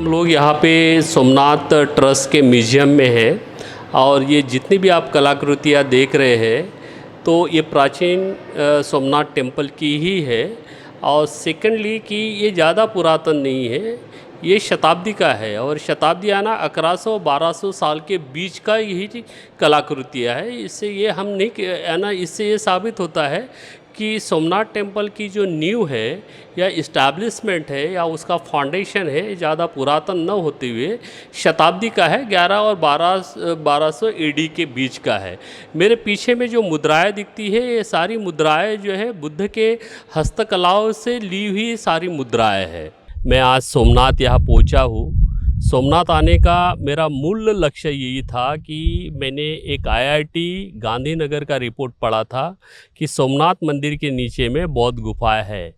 लोग यहाँ पे सोमनाथ ट्रस्ट के म्यूज़ियम में हैं और ये जितनी भी आप कलाकृतियाँ देख रहे हैं तो ये प्राचीन सोमनाथ टेम्पल की ही है। और सेकेंडली कि ये ज़्यादा पुरातन नहीं है, ये शताब्दी का है और शताब्दी आना 1100-1200 साल के बीच का यही कलाकृतियाँ है। इससे ये हम नहीं है ना, इससे ये साबित होता है कि सोमनाथ टेम्पल की जो नींव है या इस्टेब्लिशमेंट है या उसका फाउंडेशन है ज़्यादा पुरातन न होते हुए शताब्दी का है, 11 और 1200 एडी के बीच का है। मेरे पीछे में जो मुद्राएं दिखती है ये सारी मुद्राएं जो है बुद्ध के हस्तकलाओं से ली हुई सारी मुद्राएं हैं। मैं आज सोमनाथ यहाँ पहुँचा हूँ। सोमनाथ आने का मेरा मूल लक्ष्य यही था कि मैंने एक आईआईटी गांधीनगर का रिपोर्ट पढ़ा था कि सोमनाथ मंदिर के नीचे में बौद्ध गुफाएं है।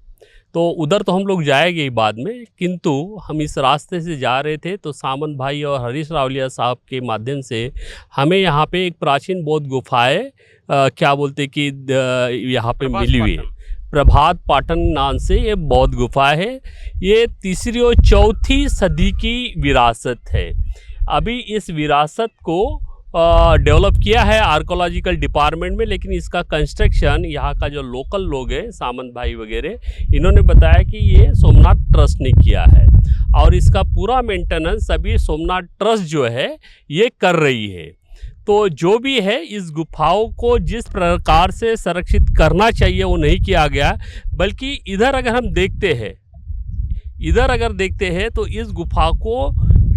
तो उधर तो हम लोग जाएंगे ही बाद में, किंतु हम इस रास्ते से जा रहे थे तो सामंत भाई और हरीश रावलिया साहब के माध्यम से हमें यहाँ पे एक प्राचीन बौद्ध गुफाएँ क्या बोलते कि यहाँ पे मिली हुई है। प्रभात पाटन नाम से ये बौद्ध गुफा है। ये तीसरी और चौथी सदी की विरासत है। अभी इस विरासत को डेवलप किया है आर्कोलॉजिकल डिपार्टमेंट में, लेकिन इसका कंस्ट्रक्शन यहाँ का जो लोकल लोग हैं सामंत भाई वगैरह, इन्होंने बताया कि ये सोमनाथ ट्रस्ट ने किया है और इसका पूरा मेंटेनेंस अभी सोमनाथ ट्रस्ट जो है ये कर रही है। तो जो भी है इस गुफाओं को जिस प्रकार से संरक्षित करना चाहिए वो नहीं किया गया, बल्कि इधर अगर हम देखते हैं तो इस गुफा को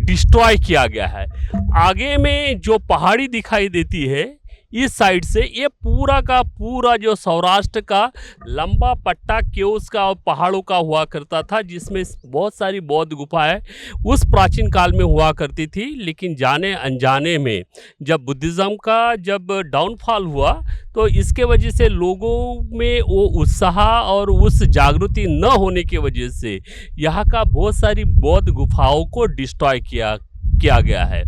डिस्ट्रॉय किया गया है। आगे में जो पहाड़ी दिखाई देती है इस साइड से, ये पूरा का पूरा जो सौराष्ट्र का लंबा पट्टा केव्स का और पहाड़ों का हुआ करता था, जिसमें बहुत सारी बौद्ध गुफाएं उस प्राचीन काल में हुआ करती थी। लेकिन जाने अनजाने में जब बुद्धिज़्म का डाउनफॉल हुआ तो इसके वजह से लोगों में वो उत्साह और उस जागृति न होने की वजह से यहाँ का बहुत सारी बौद्ध गुफाओं को डिस्ट्रॉय किया गया है।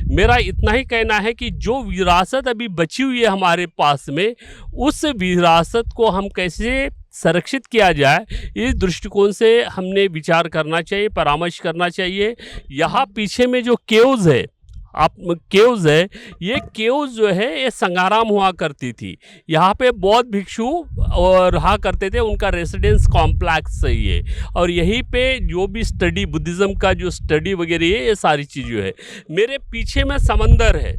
मेरा इतना ही कहना है कि जो विरासत अभी बची हुई है हमारे पास में, उस विरासत को हम कैसे संरक्षित किया जाए, इस दृष्टिकोण से हमने विचार करना चाहिए, परामर्श करना चाहिए। यहाँ पीछे में जो केव्स है, ये केव्स जो है ये संगाराम हुआ करती थी। यहाँ पे बौद्ध भिक्षु और रहा करते थे, उनका रेसिडेंस कॉम्प्लेक्स सही है और यहीं पे जो भी स्टडी बुद्धिज़्म का जो स्टडी वगैरह है ये सारी चीज़ें है। मेरे पीछे में समंदर है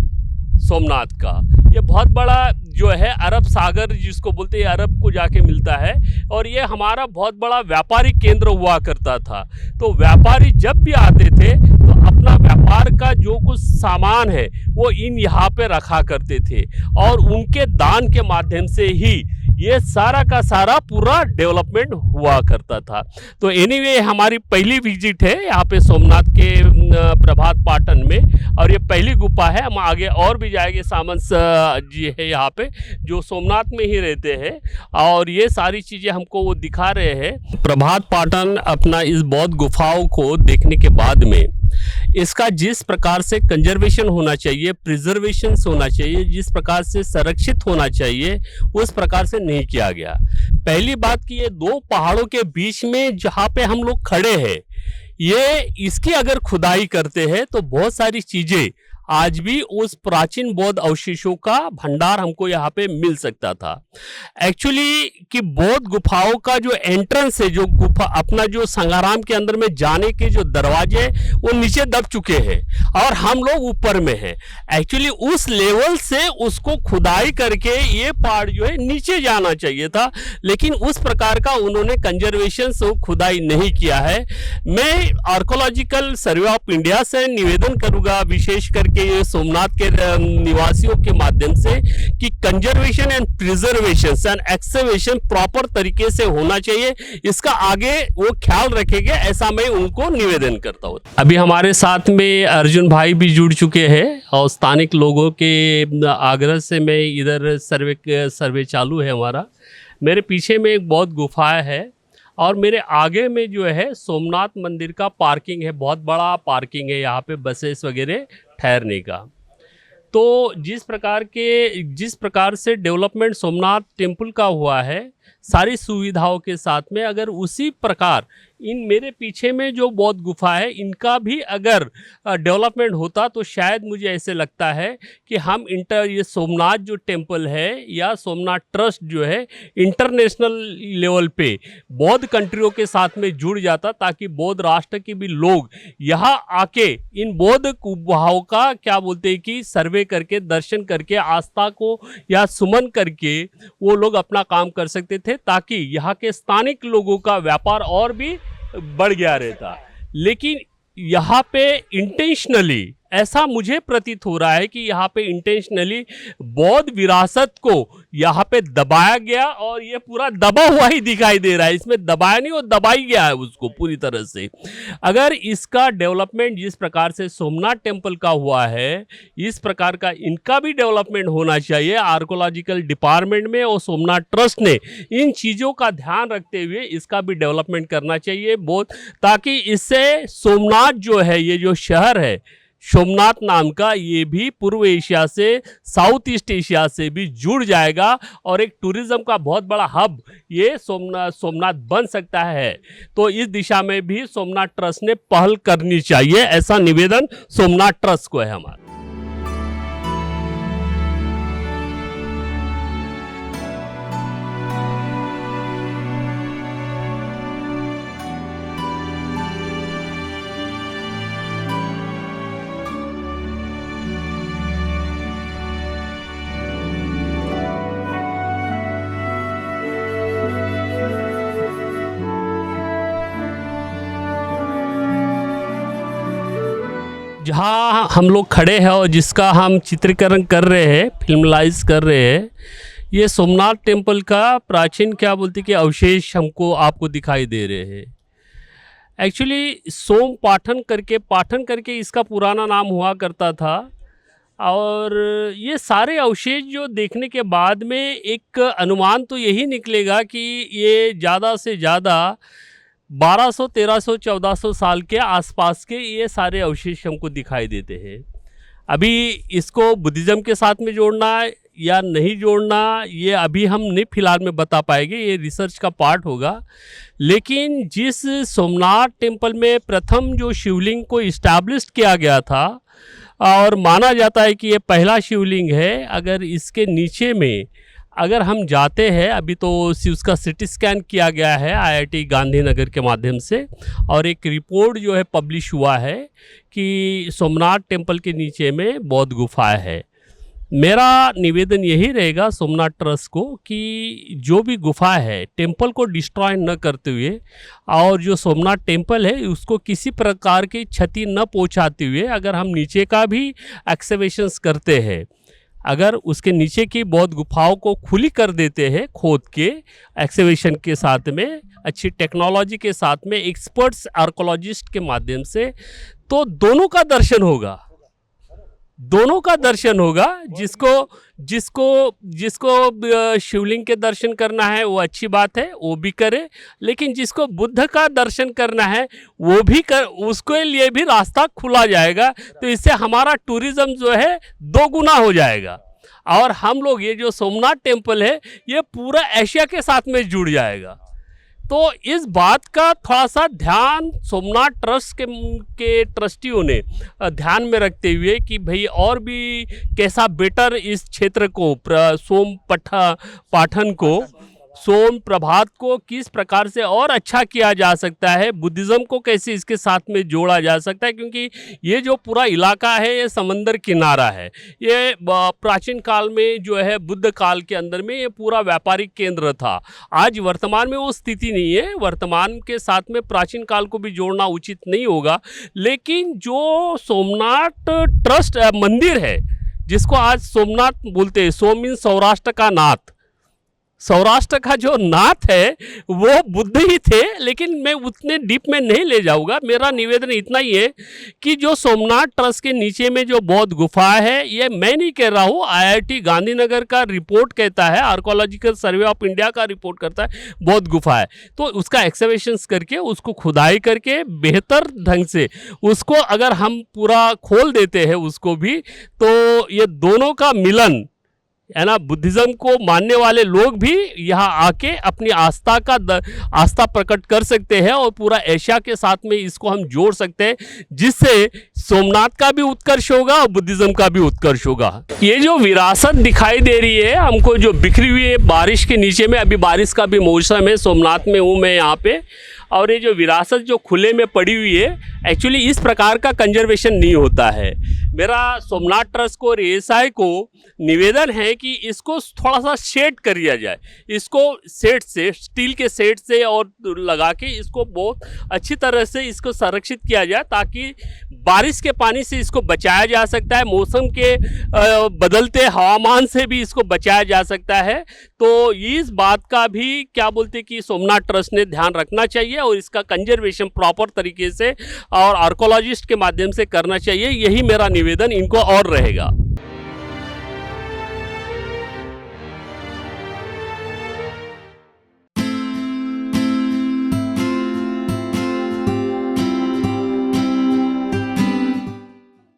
सोमनाथ का, ये बहुत बड़ा जो है अरब सागर जिसको बोलते हैं, अरब को जाके मिलता है और ये हमारा बहुत बड़ा व्यापारिक केंद्र हुआ करता था। तो व्यापारी जब भी आते थे तो अपना व्यापार का जो कुछ सामान है वो यहाँ पे रखा करते थे और उनके दान के माध्यम से ही ये सारा का सारा पूरा डेवलपमेंट हुआ करता था। तो एनीवे हमारी पहली विजिट है यहाँ पे सोमनाथ के प्रभात पाटन में और ये पहली गुफा है। हम आगे और भी जाएंगे, सामंत जी है यहाँ पे जो सोमनाथ में ही रहते हैं और ये सारी चीज़ें हमको वो दिखा रहे हैं। प्रभात पाटन अपना इस बौद्ध गुफाओं को देखने के बाद में इसका जिस प्रकार से कंजर्वेशन होना चाहिए, प्रिजर्वेशन होना चाहिए, जिस प्रकार से संरक्षित होना चाहिए, उस प्रकार से नहीं किया गया। पहली बात कि ये दो पहाड़ों के बीच में जहाँ पे हम लोग खड़े हैं, ये इसकी अगर खुदाई करते हैं तो बहुत सारी चीजें आज भी उस प्राचीन बौद्ध अवशेषों का भंडार हमको यहाँ पे मिल सकता था। एक्चुअली कि बौद्ध गुफाओं का जो एंट्रेंस है, जो गुफा अपना जो संगाराम के अंदर में जाने के जो दरवाजे वो नीचे दब चुके हैं और हम लोग ऊपर में हैं। एक्चुअली उस लेवल से उसको खुदाई करके ये पार्ट जो है नीचे जाना चाहिए था, लेकिन उस प्रकार का उन्होंने कंजर्वेशन से खुदाई नहीं किया है। मैं आर्कोलॉजिकल सर्वे ऑफ इंडिया से निवेदन करूंगा विशेष करके ये सोमनाथ के निवासियों के माध्यम से कि conservation and preservation and excavation proper तरीके से होना चाहिए, इसका आगे वो ख्याल रखेंगे, ऐसा मैं उनको निवेदन करता हूँ। अभी हमारे साथ में अर्जुन भाई भी जुड़ चुके हैं और स्थानिक लोगों के आग्रह से मैं इधर सर्वे चालू है हमारा। मेरे पीछे में एक बौद्ध गुफा है और मेरे आगे में जो है सोमनाथ मंदिर का पार्किंग है, बहुत बड़ा पार्किंग है यहाँ पे बसेस वगैरह ठहरने का। तो जिस प्रकार से डेवलपमेंट सोमनाथ टेम्पल का हुआ है सारी सुविधाओं के साथ में, अगर उसी प्रकार इन मेरे पीछे में जो बौद्ध गुफा है इनका भी अगर डेवलपमेंट होता तो शायद मुझे ऐसे लगता है कि हम ये सोमनाथ जो टेम्पल है या सोमनाथ ट्रस्ट जो है इंटरनेशनल लेवल पे बौद्ध कंट्रियों के साथ में जुड़ जाता, ताकि बौद्ध राष्ट्र के भी लोग यहाँ आके इन बौद्ध गुफाओं का क्या बोलते हैं कि सर्वे करके, दर्शन करके, आस्था को या सुमन करके वो लोग अपना काम कर सकते थे, ताकि यहाँ के स्थानिक लोगों का व्यापार और भी बढ़ गया रहता। लेकिन यहाँ पे इंटेंशनली ऐसा मुझे प्रतीत हो रहा है कि यहाँ पे इंटेंशनली बौद्ध विरासत को यहाँ पे दबाया गया, और ये पूरा दबा हुआ ही दिखाई दे रहा है। इसमें दबाया नहीं, वो दबाई गया है उसको पूरी तरह से। अगर इसका डेवलपमेंट जिस प्रकार से सोमनाथ टेम्पल का हुआ है, इस प्रकार का इनका भी डेवलपमेंट होना चाहिए आर्कोलॉजिकल डिपार्टमेंट में, और सोमनाथ ट्रस्ट ने इन चीज़ों का ध्यान रखते हुए इसका भी डेवलपमेंट करना चाहिए बहुत, ताकि इससे सोमनाथ जो है, ये जो शहर है सोमनाथ नाम का, ये भी पूर्व एशिया से, साउथ ईस्ट एशिया से भी जुड़ जाएगा, और एक टूरिज्म का बहुत बड़ा हब ये सोमनाथ बन सकता है। तो इस दिशा में भी सोमनाथ ट्रस्ट ने पहल करनी चाहिए, ऐसा निवेदन सोमनाथ ट्रस्ट को है हमारा। जहाँ हम लोग खड़े हैं और जिसका हम चित्रीकरण कर रहे हैं, फिल्मलाइज कर रहे हैं, ये सोमनाथ टेम्पल का प्राचीन क्या बोलते कि अवशेष हमको आपको दिखाई दे रहे हैं। एक्चुअली सोम पाठन करके इसका पुराना नाम हुआ करता था, और ये सारे अवशेष जो देखने के बाद में एक अनुमान तो यही निकलेगा कि ये ज़्यादा से ज़्यादा 1200, 1300, 1400 साल के आसपास के ये सारे अवशेष हमको दिखाई देते हैं। अभी इसको बुद्धिज़्म के साथ में जोड़ना या नहीं जोड़ना, ये अभी हम नहीं फिलहाल में बता पाएंगे, ये रिसर्च का पार्ट होगा। लेकिन जिस सोमनाथ टेम्पल में प्रथम जो शिवलिंग को इस्टेब्लिश किया गया था, और माना जाता है कि ये पहला शिवलिंग है, अगर इसके नीचे में अगर हम जाते हैं, अभी तो उसका सिटी स्कैन किया गया है IIT गांधीनगर के माध्यम से, और एक रिपोर्ट जो है पब्लिश हुआ है कि सोमनाथ टेम्पल के नीचे में बौद्ध गुफाएं है। मेरा निवेदन यही रहेगा सोमनाथ ट्रस्ट को कि जो भी गुफा है टेम्पल को डिस्ट्रॉय न करते हुए, और जो सोमनाथ टेम्पल है उसको किसी प्रकार की क्षति न पहुंचाते हुए, अगर हम नीचे का भी एक्सकवेशंस करते हैं, अगर उसके नीचे की बौद्ध गुफाओं को खुली कर देते हैं खोद के एक्सकवेशन के साथ में, अच्छी टेक्नोलॉजी के साथ में, एक्सपर्ट्स आर्कोलॉजिस्ट के माध्यम से, तो दोनों का दर्शन होगा। जिसको शिवलिंग के दर्शन करना है वो अच्छी बात है, वो भी करे, लेकिन जिसको बुद्ध का दर्शन करना है वो भी उसके लिए भी रास्ता खुला जाएगा। तो इससे हमारा टूरिज्म जो है 2 गुना हो जाएगा, और हम लोग ये जो सोमनाथ टेम्पल है ये पूरा एशिया के साथ में जुड़ जाएगा। तो इस बात का थोड़ा सा ध्यान सोमनाथ ट्रस्ट के ट्रस्टियों ने ध्यान में रखते हुए कि भाई और भी कैसा बेटर इस क्षेत्र को, पाठन को, सोम प्रभात को किस प्रकार से और अच्छा किया जा सकता है, बुद्धिज़्म को कैसे इसके साथ में जोड़ा जा सकता है, क्योंकि ये जो पूरा इलाका है ये समंदर किनारा है। ये प्राचीन काल में जो है बुद्ध काल के अंदर में ये पूरा व्यापारिक केंद्र था। आज वर्तमान में वो स्थिति नहीं है, वर्तमान के साथ में प्राचीन काल को भी जोड़ना उचित नहीं होगा। लेकिन जो सोमनाथ ट्रस्ट मंदिर है, जिसको आज सोमनाथ बोलते हैं, सोम मीन सौराष्ट्र का नाथ, सौराष्ट्र का जो नाथ है वो बुद्ध ही थे। लेकिन मैं उतने डीप में नहीं ले जाऊंगा, मेरा निवेदन इतना ही है कि जो सोमनाथ ट्रस्ट के नीचे में जो बौद्ध गुफा है, ये मैं नहीं कह रहा हूँ, IIT गांधीनगर का रिपोर्ट कहता है, आर्कोलॉजिकल सर्वे ऑफ इंडिया का रिपोर्ट करता है बौद्ध गुफा है। तो उसका एक्सकवेशंस करके, उसको खुदाई करके बेहतर ढंग से उसको अगर हम पूरा खोल देते हैं उसको भी, तो ये दोनों का मिलन है ना, बुद्धिज्म को मानने वाले लोग भी यहाँ आके अपनी आस्था प्रकट कर सकते हैं और पूरा एशिया के साथ में इसको हम जोड़ सकते हैं, जिससे सोमनाथ का भी उत्कर्ष होगा और बुद्धिज्म का भी उत्कर्ष होगा। ये जो विरासत दिखाई दे रही है हमको, जो बिखरी हुई है बारिश के नीचे में, अभी बारिश का भी मौसम है, सोमनाथ में हूँ मैं यहाँ पे, और ये जो विरासत जो खुले में पड़ी हुई है, एक्चुअली इस प्रकार का कंजर्वेशन नहीं होता है। मेरा सोमनाथ ट्रस्ट को और एएसआई को निवेदन है कि इसको थोड़ा सा शेड कर दिया जाए, इसको सेट से, स्टील के सेट से और लगा के इसको बहुत अच्छी तरह से इसको संरक्षित किया जाए, ताकि बारिश के पानी से इसको बचाया जा सकता है, मौसम के बदलते हवामान से भी इसको बचाया जा सकता है। तो इस बात का भी क्या बोलते कि सोमनाथ ट्रस्ट ने ध्यान रखना चाहिए और इसका कंजर्वेशन प्रॉपर तरीके से और आर्कोलॉजिस्ट के माध्यम से करना चाहिए। यही मेरा निवेदन इनको और रहेगा।